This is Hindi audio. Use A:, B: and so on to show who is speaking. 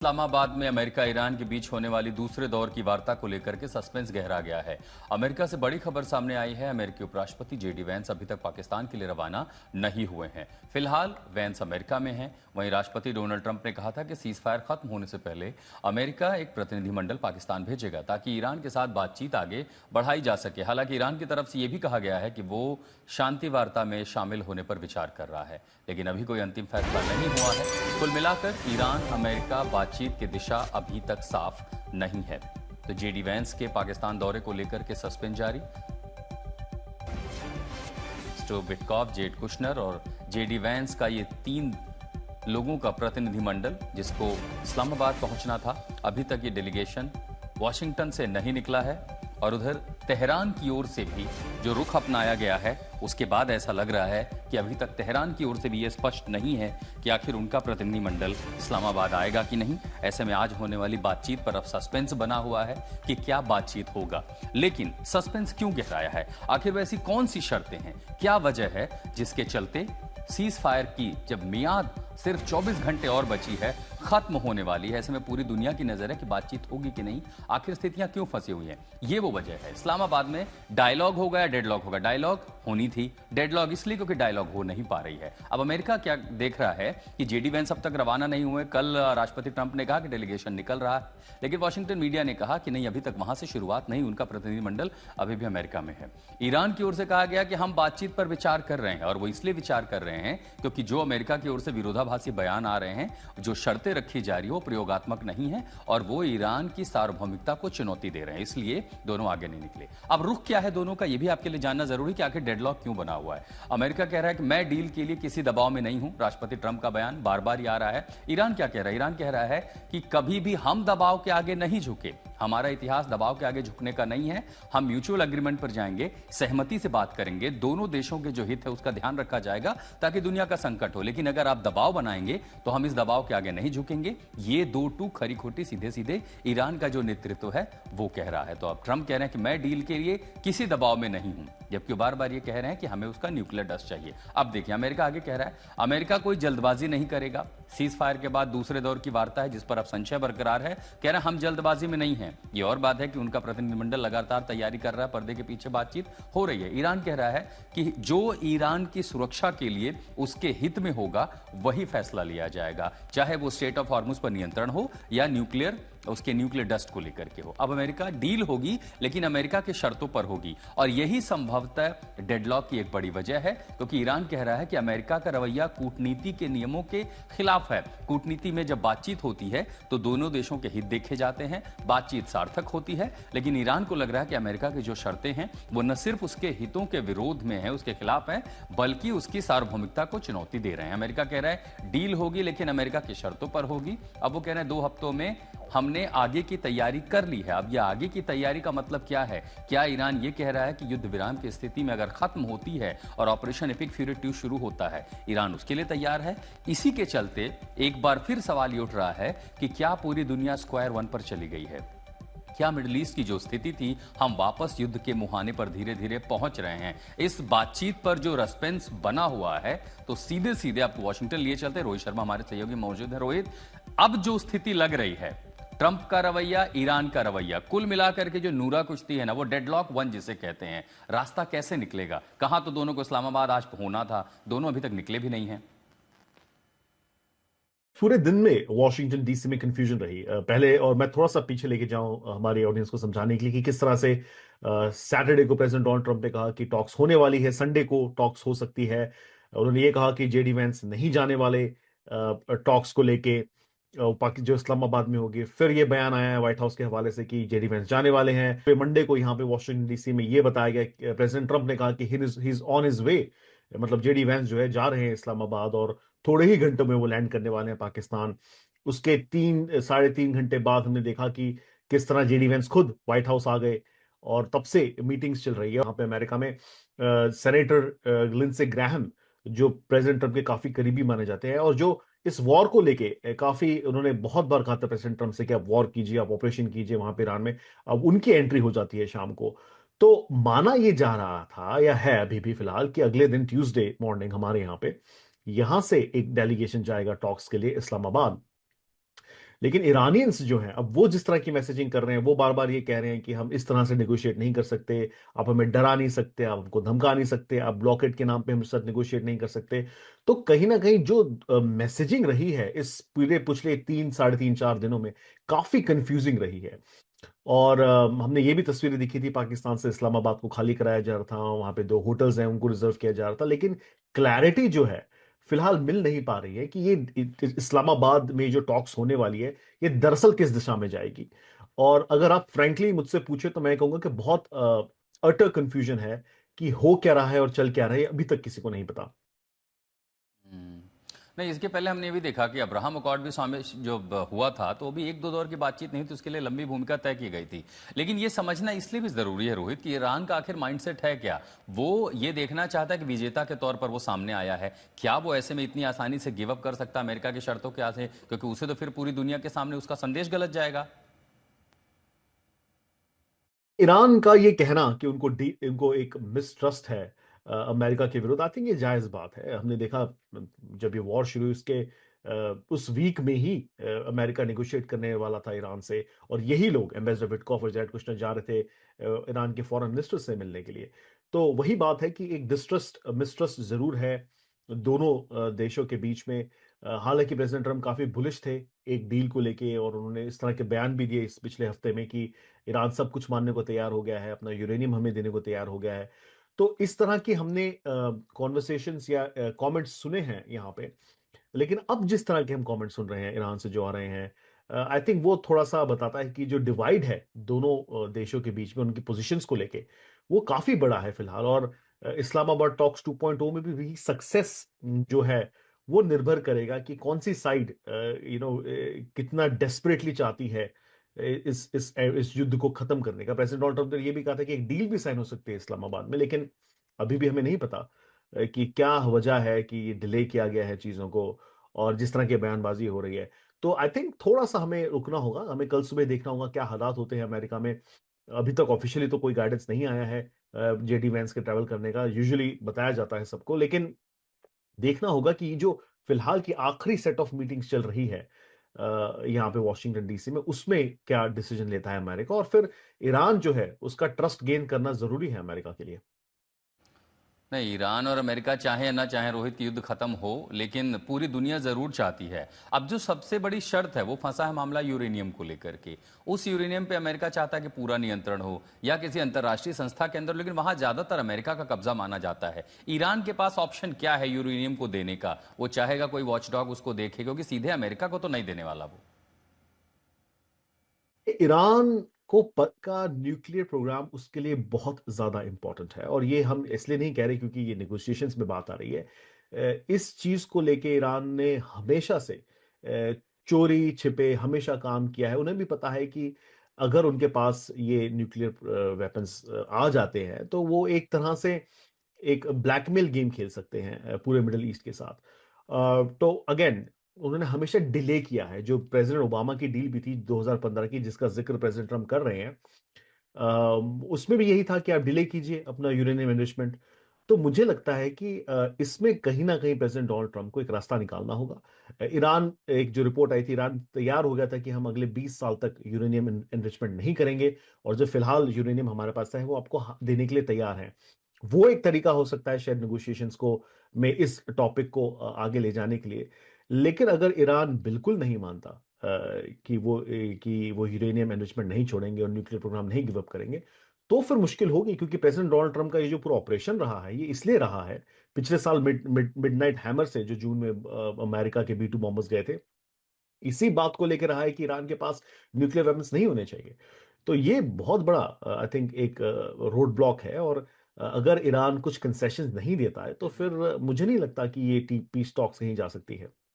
A: इस्लामाबाद में अमेरिका ईरान के बीच होने वाली दूसरे दौर की वार्ता को लेकर के सस्पेंस गहरा गया है। अमेरिका से बड़ी खबर सामने आई है। अमेरिकी उपराष्ट्रपति जेडी वैंस अभी तक पाकिस्तान के लिए रवाना नहीं हुए हैं। फिलहाल वैंस अमेरिका में हैं। वहीं राष्ट्रपति डोनाल्ड ट्रंप ने कहा था कि सीज फायर खत्म होने से पहले अमेरिका एक प्रतिनिधिमंडल पाकिस्तान भेजेगा ताकि ईरान के साथ बातचीत आगे बढ़ाई जा सके। हालांकि ईरान की तरफ से यह भी कहा गया है कि वो शांति वार्ता में शामिल होने पर विचार कर रहा है, लेकिन अभी कोई अंतिम फैसला नहीं हुआ है। कुल मिलाकर ईरान अमेरिका बातचीत की दिशा अभी तक साफ नहीं है। तो जेडी वैंस के पाकिस्तान दौरे को लेकर के सस्पेंस जारी। स्टीव विटकॉफ, जेड कुशनर और जेडी वैंस का ये 3 लोगों का प्रतिनिधिमंडल जिसको इस्लामाबाद पहुंचना था, अभी तक ये डेलीगेशन वॉशिंगटन से नहीं निकला है। और उधर तेहरान की ओर से भी जो रुख अपनाया गया है उसके बाद ऐसा लग रहा है कि अभी तक तेहरान की ओर से भी ये स्पष्ट नहीं है कि आखिर उनका प्रतिनिधिमंडल इस्लामाबाद आएगा कि नहीं। ऐसे में आज होने वाली बातचीत पर अब सस्पेंस बना हुआ है कि क्या बातचीत होगा। लेकिन सस्पेंस क्यों गहराया है? आखिर वैसी कौन सी शर्तें हैं, क्या वजह है जिसके चलते सीज फायर की जब मियाद सिर्फ 24 घंटे और बची है, खत्म होने वाली है, ऐसे में पूरी दुनिया की नजर है कि बातचीत होगी कि नहीं। आखिर स्थितियां क्यों फंसी हुई हैं? ये वो वजह है। इस्लामाबाद में डायलॉग होगा या डेडलॉक होगा? डायलॉग होनी थी, डेडलॉक इसलिए क्योंकि डायलॉग हो नहीं पा रही है। अब अमेरिका क्या देख रहा है कि जेडी वैंस अब तक रवाना नहीं हुए। कल राष्ट्रपति ट्रंप ने कहा कि डेलीगेशन निकल रहा है, लेकिन वॉशिंगटन मीडिया ने कहा कि नहीं, अभी तक वहां से शुरुआत नहीं, उनका प्रतिनिधिमंडल अभी भी अमेरिका में है। ईरान की ओर से कहा गया कि हम बातचीत पर विचार कर रहे हैं, और वो इसलिए विचार कर रहे हैं क्योंकि जो अमेरिका की ओर से विरोधाभासी बयान आ रहे हैं, जो शर्तें रखी जा रही है वो प्रयोगात्मक नहीं है और वो ईरान की सार्वभौमिकता को चुनौती दे रहे हैं, इसलिए दोनों आगे नहीं निकले। अब रुख क्या है दोनों का, ये भी आपके लिए जानना जरूरी कि आखिर डेडलॉक क्यों बना हुआ है। अमेरिका कह रहा है कि मैं डील के लिए किसी दबाव में नहीं हूं। राष्ट्रपति ट्रंप का बयान बार बार आ रहा है। ईरान क्या कह रहा है? ईरान कह रहा है कि कभी भी हम दबाव के आगे नहीं झुके, हमारा इतिहास दबाव के आगे झुकने का नहीं है। हम म्यूचुअल एग्रीमेंट पर जाएंगे, सहमति से बात करेंगे, दोनों देशों के जो हित है उसका ध्यान रखा जाएगा ताकि दुनिया का संकट हो। लेकिन अगर आप दबाव बनाएंगे तो हम इस दबाव के आगे नहीं झुकेंगे। ये दो टूक खरी खोटी सीधे सीधे ईरान का जो नेतृत्व है वो कह रहा है। तो अब ट्रंप कह रहे हैं कि मैं डील के लिए किसी दबाव में नहीं हूं, जबकि बार बार ये कह रहे हैं कि हमें उसका न्यूक्लियर डस्ट चाहिए। अब देखिए अमेरिका आगे कह रहा है, अमेरिका कोई जल्दबाजी नहीं करेगा। सीज फायर के बाद दूसरे दौर की वार्ता है जिस पर अब संशय बरकरार है। कह रहे हैं हम जल्दबाजी में नहीं है। ये और बात है कि उनका प्रतिनिधिमंडल लगातार तैयारी कर रहा है, पर्दे के पीछे बातचीत हो रही है। ईरान कह रहा है कि जो ईरान की सुरक्षा के लिए उसके हित में होगा वही फैसला लिया जाएगा, चाहे वो स्टेट ऑफ हॉर्मुज पर नियंत्रण हो या उसके न्यूक्लियर डस्ट को लेकर के हो। अब अमेरिका डील होगी, लेकिन अमेरिका की शर्तों पर होगी, और यही संभवतः डेडलॉक की एक बड़ी वजह है, क्योंकि ईरान कह रहा है कि अमेरिका का रवैया कूटनीति के नियमों के खिलाफ है। कूटनीति में जब बातचीत होती है तो दोनों देशों के हित देखे जाते हैं, बातचीत सार्थक होती है। लेकिन ईरान को लग रहा है कि अमेरिका की जो शर्तें हैं वो न सिर्फ उसके हितों के विरोध में है, उसके खिलाफ है, बल्कि उसकी सार्वभौमिकता को चुनौती दे रहे हैं। अमेरिका कह रहा है डील होगी, लेकिन अमेरिका की शर्तों पर होगी। अब वो कह रहे हैं 2 हफ्तों में हमने आगे की तैयारी कर ली है। अब यह आगे की तैयारी का मतलब क्या है? क्या ईरान ये कह रहा है कि युद्ध विराम की स्थिति में अगर खत्म होती है और ऑपरेशन एपिक फ्यूरी 2 शुरू होता है, ईरान उसके लिए तैयार है? इसी के चलते एक बार फिर सवाल ये उठ रहा है कि क्या पूरी दुनिया स्क्वायर वन पर चली गई है? क्या मिडिल ईस्ट की जो स्थिति थी, हम वापस युद्ध के मुहाने पर धीरे धीरे पहुंच रहे हैं? इस बातचीत पर जो सस्पेंस बना हुआ है, तो सीधे सीधे आपको वॉशिंगटन लिए चलते। रोहित शर्मा हमारे सहयोगी मौजूद है। रोहित, अब जो स्थिति लग रही है, ट्रंप का रवैया, ईरान का रवैया, कुल मिलाकर के जो नूरा कुश्ती है ना, वो डेडलॉक 1 जिसे कहते हैं, रास्ता कैसे निकलेगा? कहां तो दोनों को इस्लामाबाद आज होना था, दोनों अभी तक निकले भी नहीं है।
B: पूरे दिन में वॉशिंगटन डीसी में कंफ्यूजन रही पहले, और मैं थोड़ा सा पीछे लेके जाऊं हमारे ऑडियंस को समझाने के लिए कि किस तरह से सैटरडे को प्रेसिडेंट डोनाल्ड ट्रंप ने कहा कि टॉक्स होने वाली है, संडे को टॉक्स हो सकती है। उन्होंने ये कहा कि जेडी वैंस नहीं जाने वाले टॉक्स को लेके, जो इस्लामाबाद में होगी। फिर ये बयान आया है व्हाइट हाउस के हवाले से कि जेडी वैंस जाने वाले हैं। फिर मंडे को यहाँ पे वॉशिंगटन डीसी में ये बताया गया, प्रेसिडेंट ट्रंप ने कहा कि he is on his way, मतलब जेडी वैंस जो है जा रहे हैं इस्लामाबाद और थोड़े ही घंटों में वो लैंड करने वाले हैं पाकिस्तान। उसके 3 साढ़े 3 घंटे बाद हमने देखा कि किस तरह जेडी वैंस खुद व्हाइट हाउस आ गए, और तब से मीटिंग्स चल रही है वहां पे अमेरिका में। सेनेटर लिंडसे ग्राहम, जो प्रेसिडेंट ट्रंप के काफी करीबी माने जाते हैं, और जो इस वॉर को लेके काफी उन्होंने बहुत बार कहा था प्रेसिडेंट ट्रंप से कि आप वॉर कीजिए, आप ऑपरेशन कीजिए वहां पे ईरान में। अब उनकी एंट्री हो जाती है शाम को। तो माना ये जा रहा था, या है अभी भी फिलहाल, कि अगले दिन ट्यूसडे मॉर्निंग हमारे यहाँ पे यहां से एक डेलीगेशन जाएगा टॉक्स के लिए इस्लामाबाद। लेकिन ईरानियंस जो हैं, अब वो जिस तरह की मैसेजिंग कर रहे हैं, वो बार बार ये कह रहे हैं कि हम इस तरह से नेगोशिएट नहीं कर सकते, आप हमें डरा नहीं सकते, आप हमको धमका नहीं सकते, आप ब्लॉकेट के नाम पे हम साथ नेगोशिएट नहीं कर सकते। तो कहीं ना कहीं जो मैसेजिंग रही है इस पूरे पिछले 3 साढ़े 3 4 दिनों में, काफी कंफ्यूजिंग रही है। और हमने ये भी तस्वीरें दिखी थी, पाकिस्तान से इस्लामाबाद को खाली कराया जा रहा था, वहां पे 2 होटल्स हैं उनको रिजर्व किया जा रहा था, लेकिन क्लैरिटी जो है फिलहाल मिल नहीं पा रही है कि ये इस्लामाबाद में जो टॉक्स होने वाली है, ये दरअसल किस दिशा में जाएगी। और अगर आप फ्रैंकली मुझसे पूछे तो मैं कहूंगा कि बहुत अटर कंफ्यूजन है कि हो क्या रहा है और चल क्या रहा है, अभी तक किसी को नहीं पता।
A: हम्म। नहीं, इसके पहले हमने ये भी देखा कि अब्राहम अकॉर्ड भी शामिल जो हुआ था, तो वो भी एक दो दौर की बातचीत नहीं थी, उसके लिए लंबी भूमिका तय की गई थी। लेकिन ये समझना इसलिए भी जरूरी है रोहित कि ईरान का आखिर माइंडसेट है क्या। वो ये देखना चाहता है कि विजेता के तौर पर वो सामने आया है, क्या वो ऐसे में इतनी आसानी से गिव अप कर सकता है अमेरिका की शर्तों के आगे, क्योंकि उसे तो फिर पूरी दुनिया के सामने उसका संदेश गलत जाएगा।
B: ईरान का ये कहना कि इनको एक मिसट्रस्ट है अमेरिका के विरुद्ध, आई थिंक ये जायज बात है। हमने देखा जब ये वॉर शुरू हुई, उसके उस वीक में ही अमेरिका नेगोशिएट करने वाला था ईरान से, और यही लोग एम्बेसडर विटकॉफ और जैरेड कुश्नर जा रहे थे ईरान के फॉरेन मिनिस्टर से मिलने के लिए। तो वही बात है कि एक डिस्ट्रस्ट मिसट्रस्ट जरूर है दोनों देशों के बीच में। हालांकि प्रेसिडेंट ट्रम्प काफी बुलिश थे एक डील को लेके, और उन्होंने इस तरह के बयान भी दिए इस पिछले हफ्ते में कि ईरान सब कुछ मानने को तैयार हो गया है, अपना यूरेनियम हमें देने को तैयार हो गया है। तो इस तरह की हमने कॉन्वर्सेशंस या कमेंट्स सुने हैं यहाँ पे। लेकिन अब जिस तरह के हम कमेंट सुन रहे हैं ईरान से जो आ रहे हैं, आई थिंक वो थोड़ा सा बताता है कि जो डिवाइड है दोनों देशों के बीच में उनकी पोजीशंस को लेके, वो काफी बड़ा है फिलहाल। और इस्लामाबाद टॉक्स 2.0 में भी सक्सेस जो है वो निर्भर करेगा कि कौन सी साइड कितना डेस्परेटली चाहती है इस युद्ध को खत्म करने का। प्रेसिडेंट डोनाल्ड ट्रंप ने ये भी कहा था कि एक डील भी साइन हो सकती है इस्लामाबाद में, लेकिन अभी भी हमें नहीं पता कि क्या वजह है कि ये डिले किया गया है चीजों को, और जिस तरह की बयानबाजी हो रही है। तो आई थिंक थोड़ा सा हमें रुकना होगा, हमें कल सुबह देखना होगा क्या हालात होते हैं अमेरिका में। अभी तक ऑफिशियली तो कोई गाइडेंस नहीं आया है जेडी वैंस के ट्रैवल करने का, यूजुअली बताया जाता है सबको, लेकिन देखना होगा कि ये जो फिलहाल की आखिरी सेट ऑफ मीटिंग्स चल रही है यहाँ पे वॉशिंगटन डीसी में, उसमें क्या डिसीजन लेता है अमेरिका, और फिर ईरान जो है उसका ट्रस्ट गेन करना जरूरी है अमेरिका के लिए।
A: नहीं, ईरान और अमेरिका चाहे या ना चाहे रोहित की युद्ध खत्म हो, लेकिन पूरी दुनिया जरूर चाहती है। अब जो सबसे बड़ी शर्त है वो फंसा है मामला यूरेनियम को लेकर के। उस यूरेनियम पे अमेरिका चाहता है कि पूरा नियंत्रण हो या किसी अंतर्राष्ट्रीय संस्था के अंदर, लेकिन वहां ज्यादातर अमेरिका का कब्जा माना जाता है। ईरान के पास ऑप्शन क्या है यूरेनियम को देने का? वो चाहेगा कोई वॉचडॉग उसको देखे, क्योंकि सीधे अमेरिका को तो नहीं देने वाला वो।
B: ईरान को का न्यूक्लियर प्रोग्राम उसके लिए बहुत ज्यादा इंपॉर्टेंट है, और ये हम इसलिए नहीं कह रहे क्योंकि ये नेगोशिएशंस में बात आ रही है। इस चीज को लेके ईरान ने हमेशा से चोरी छिपे हमेशा काम किया है। उन्हें भी पता है कि अगर उनके पास ये न्यूक्लियर वेपन्स आ जाते हैं तो वो एक तरह से एक ब्लैकमेल गेम खेल सकते हैं पूरे मिडिल ईस्ट के साथ। तो अगेन उन्होंने हमेशा डिले किया है। जो प्रेसिडेंट ओबामा की डील भी थी 2015 की, जिसका जिक्र प्रेसिडेंट ट्रम्प कर रहे हैं, उसमें भी यही था कि आप डिले कीजिए अपना यूरेनियम एनरिचमेंट। तो मुझे लगता है कि इसमें कहीं ना कहीं प्रेसिडेंट डोनाल्ड ट्रम्प को एक रास्ता निकालना होगा। ईरान, एक जो रिपोर्ट आई थी, ईरान तैयार हो गया था कि हम अगले 20 साल तक यूरेनियम एनरिचमेंट नहीं करेंगे, और जो फिलहाल यूरेनियम हमारे पास है वो आपको देने के लिए तैयार है। वो एक तरीका हो सकता है शायद नेगोशिएशंस को में इस टॉपिक को आगे ले जाने के लिए। लेकिन अगर ईरान बिल्कुल नहीं मानता कि वो यूरेनियम एनरिचमेंट नहीं छोड़ेंगे और न्यूक्लियर प्रोग्राम नहीं गिव अप करेंगे, तो फिर मुश्किल होगी। क्योंकि प्रेसिडेंट डोनाल्ड ट्रम्प का ये जो पूरा ऑपरेशन रहा है, ये इसलिए रहा है, पिछले साल मिडनाइट हैमर से जो जून में अमेरिका के B-2 बॉम्बर्स गए थे, इसी बात को लेकर रहा है कि ईरान के पास न्यूक्लियर वेपन्स नहीं होने चाहिए। तो ये बहुत बड़ा आई थिंक एक रोड ब्लॉक है। और अगर ईरान कुछ कंसेशन नहीं देता है तो फिर मुझे नहीं लगता कि ये पीस टॉक्स कहीं जा सकती है।